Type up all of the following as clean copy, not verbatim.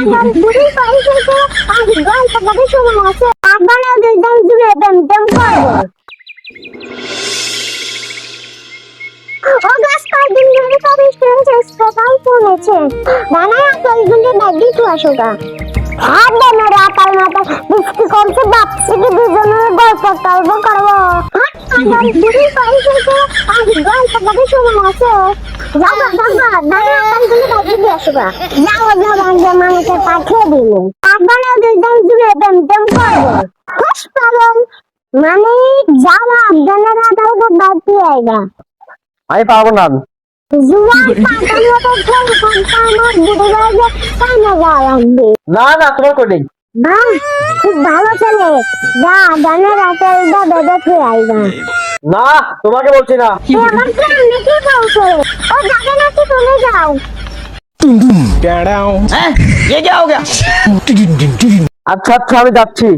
আমার বুড়ি পয়সাতে আর গল্প কথা শুনে আছে আবার ওদের দাম জুড়ে দেন দেন করবো ও গাছ কয়েকদিন ধরে সব স্টুডেন্টস প্রোফাইল করেছে নানা কয়েকদিনের ব্যাগ দিয়ে আসো গা আর দেন রাতার মাথা বৃষ্টি করছে ভাবছি কি দুজনের গল্প টল্প করবো আমার বুড়ি পয়সাতে আর গল্প কথা শুনে আছে যাও নানা কয়েকদিনের ব্যাগ দিয়ে আসো গা যাও আমাদের মানুষকে পাঠিয়ে দিল আবার ওদের দাম জুড়ে দেন দেন করবো খুশ পালন মানে যাওয়া আপনারা তাও তো বাদ দিয়ে আইগা আমি পারবো না জুয়ার পাতার মতো ফল ফলটা আমার বুড়ো লাগে কানে গা লাগবে না না তোমার কোডিং বাহ খুব ভালো ছেলে যা গানের রাতের দা বেদে তুই আইগা না তোমাকে বলছি না আমার প্ল্যান কি বলছে ও যাবে নাকি চলে যাও ये क्या हो गया? আচ্ছা আচ্ছা আমি যাচ্ছি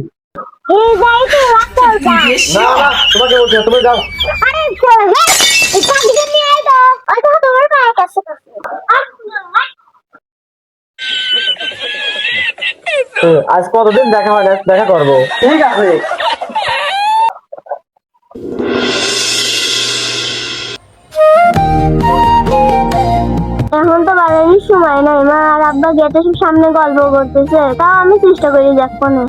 এই যাই তো রাখো যা না না তোমাকে বলছি না, তুমি যাও আরে চল হে এটা দিকে নিয়ে আই তো ওই তো তোমার পায়ে কাছে আজ কতদিন দেখা হয় না দেখা করবো ঠিক আছে এখন তো বাড়ির সময় নাই মা আর আব্বা গেটের সামনে গল্প করতেছে তাও আমি চেষ্টা করি দেখবো না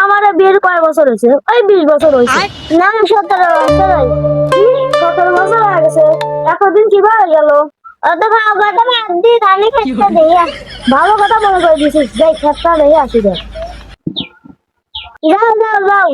আমার বিয়ের কয় বছর হয়েছে? ওই 20 বছর হয়েছে। না 17 বছর হয়ে গেছে। এতদিন কিভাবে গেল? অত ভালো কথা বাদ দিয়ে ধানে খেতে দিয়ে ভালো কথা মনে করে দিয়েছিস, যাই খেতটা দেখে আসি রে। যাও যাও যাও